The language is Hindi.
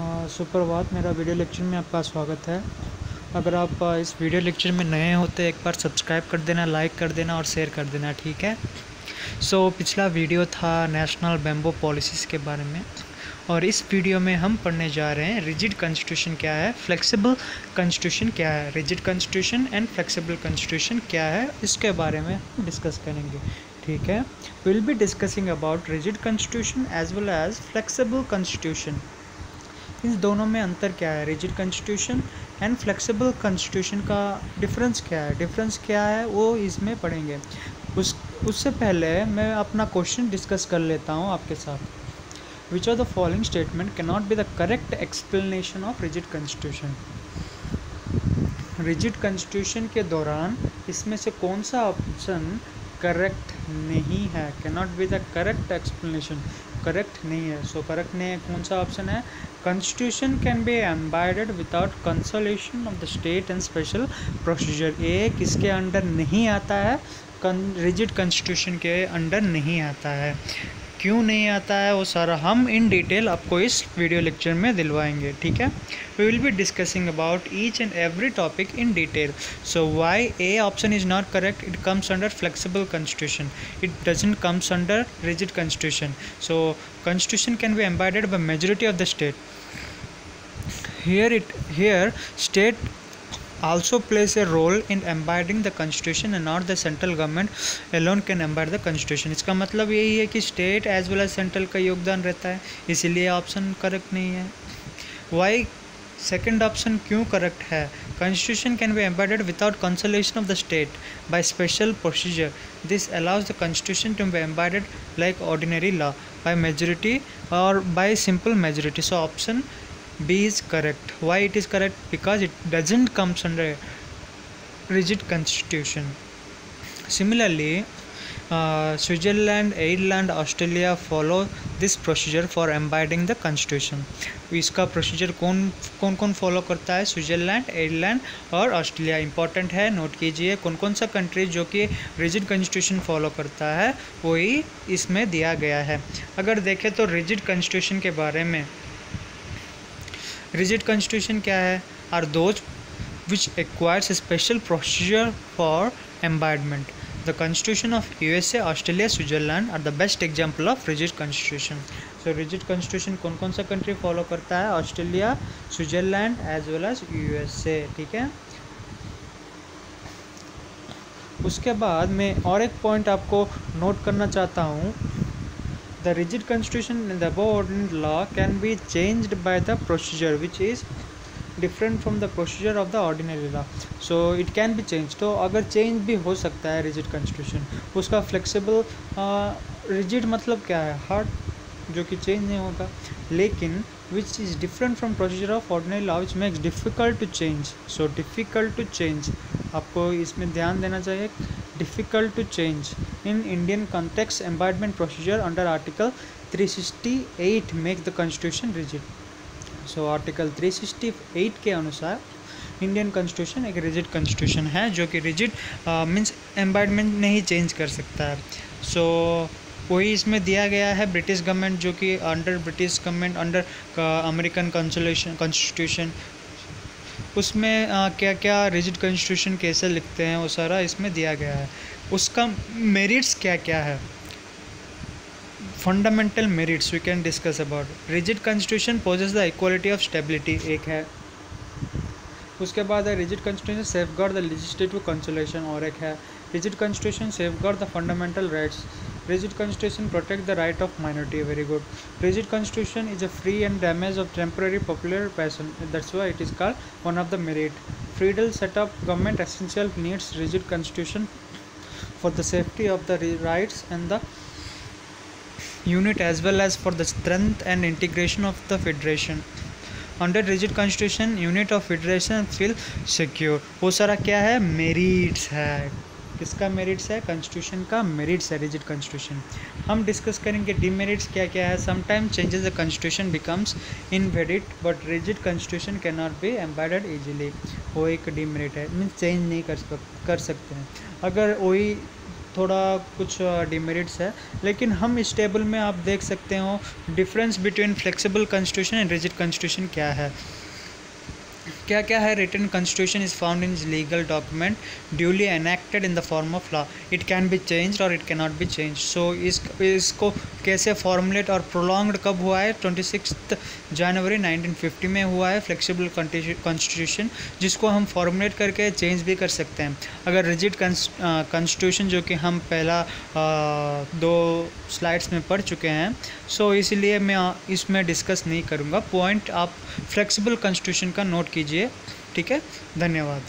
सुप्रभात। मेरा वीडियो लेक्चर में आपका स्वागत है। अगर आप इस वीडियो लेक्चर में नए हो तो एक बार सब्सक्राइब कर देना, लाइक कर देना और शेयर कर देना, ठीक है। पिछला वीडियो था नेशनल बैम्बू पॉलिसीज़ के बारे में, और इस वीडियो में हम पढ़ने जा रहे हैं रिजिड कॉन्स्टिट्यूशन क्या है, फ्लेक्सिबल कॉन्स्टिट्यूशन क्या है। Rigid constitution and flexible constitution क्या है, इसके बारे में डिस्कस करेंगे, ठीक है। Will be discussing about rigid constitution as well as flexible constitution. इन दोनों में अंतर क्या है, rigid constitution and flexible constitution का डिफरेंस क्या है वो इसमें पढ़ेंगे। उससे पहले मैं अपना क्वेश्चन डिस्कस कर लेता हूँ आपके साथ। Which of the following statement can not be the correct explanation of rigid constitution. Rigid constitution के दौरान इसमें से कौन सा ऑप्शन करेक्ट नहीं है, can not be the correct explanation, correct नहीं है। करेक्ट नहीं है, कौन सा ऑप्शन है, constitution can be amended without consolation of the state and special procedure. ये किसके अंडर नहीं आता है, रिजिड कॉन्स्टिट्यूशन के अंडर नहीं आता है। क्यों नहीं आता है वो सारा हम इन डिटेल आपको इस वीडियो लेक्चर में दिलवाएंगे, ठीक है। We will be discussing about each and every topic in detail. So why a option is not correct, it comes under flexible constitution, it doesn't comes under rigid constitution. So constitution can be amended by majority of the state. Here state also plays a role in embodying the constitution and not the central government alone can embody the constitution। इसका मतलब यही है कि state as well as central का योगदान रहता है, इसीलिए ऑप्शन करेक्ट नहीं है। वाई सेकेंड ऑप्शन क्यों करेक्ट है, constitution can be embodied without consultation of the state by special procedure। this allows the constitution to be embodied like ordinary law by majority or by simple majority। so option B is correct। why it is correct, because it doesn't comes under rigid constitution। Similarly Switzerland, Ireland, Australia follow this procedure for embodying the constitution। इसका प्रोसीजर कौन कौन फॉलो करता है, स्विट्ज़रलैंड, आयरलैंड और ऑस्ट्रेलिया। इंपॉर्टेंट है, नोट कीजिए कौन कौन सा कंट्री जो कि रिजिड कॉन्स्टिट्यूशन फॉलो करता है वही इसमें दिया गया है। अगर देखें तो रिजिड कॉन्स्टिट्यूशन के बारे में, रिजिड कॉन्स्टिट्यूशन क्या है, are those which acquires a special procedure for amendment. The constitution of USA, Australia, Switzerland are the best example of rigid constitution. So rigid constitution कौन कौन सा कंट्री फॉलो करता है, Australia, Switzerland as well as USA, ठीक है। उसके बाद मैं और एक पॉइंट आपको नोट करना चाहता हूँ। The rigid constitution in the above ordinary law can be changed by the procedure which is different from the procedure of the ordinary law। so it can be changed। तो अगर चेंज भी हो सकता है रिजिड कॉन्स्टिट्यूशन, उसका फ्लेक्सिबल रिजिड मतलब क्या है, हार्ड, जो कि चेंज नहीं होगा, लेकिन which is different from procedure of ordinary law which makes difficult to change। so difficult to change, आपको इसमें ध्यान देना चाहिए, difficult to change in Indian context embodiment procedure under article 368 make the constitution rigid। so article 368 के अनुसार इंडियन कॉन्स्टिट्यूशन एक रिजिड कॉन्स्टिट्यूशन है जो कि रिजिड मीन्स एम्बॉडमेंट नहीं चेंज कर सकता है। वही इसमें दिया गया है। ब्रिटिश गवर्नमेंट जो कि under British government under American constitution, उसमें क्या क्या रिजिड कॉन्स्टिट्यूशन कैसे लिखते हैं वो सारा इसमें दिया गया है। उसका मेरिट्स क्या क्या है, fundamental merits we can discuss about. Rigid constitution poses the equality of stability, एक है। उसके बाद है rigid constitution safeguard the legislative consolation, और एक है। Rigid constitution safeguard the fundamental rights. Rigid constitution protect the right of minority, very good। Rigid constitution is a free and damage of temporary popular passion, that's why it is called one of the merit। Feudal setup government essential needs rigid constitution for the safety of the rights and the unit as well as for the strength and integration of the federation। Under rigid constitution unit of federation feel secure। वो सारा क्या है, मेरिट्स है। किसका मेरिट्स है, कॉन्स्टिट्यूशन का मेरिट्स है रिजिड कॉन्स्टिट्यूशन। हम डिस्कस करेंगे डीमेरिट्स क्या क्या है। Sometime changes the constitution becomes invalid but rigid constitution can not B embodied easily, वो एक डीमेरिट है, मीन्स चेंज नहीं कर सकते हैं। अगर वही थोड़ा कुछ डिमेरिट्स है, लेकिन हम इस टेबल में आप देख सकते हो difference between flexible constitution and rigid constitution क्या है। क्या क्या है? Written constitution is found in legal document duly enacted in the form of law, it can be changed or it can not be change. सो इसको कैसे फॉर्मुलेट और प्रोलॉन्ग्ड कब हुआ है? 26 जनवरी 1950 में हुआ है फ्लेक्सिबल कॉन्स्टिट्यूशन, जिसको हम फॉर्मुलेट करके चेंज भी कर सकते हैं। अगर रिजिड कॉन्स्टिट्यूशन जो कि हम पहला 2 स्लाइड्स में पढ़ चुके हैं, सो इसलिए मैं इसमें डिस्कस नहीं करूँगा। पॉइंट आप फ्लेक्सिबल कॉन्स्टिट्यूशन का नोट कीजिए। ठीक है, धन्यवाद।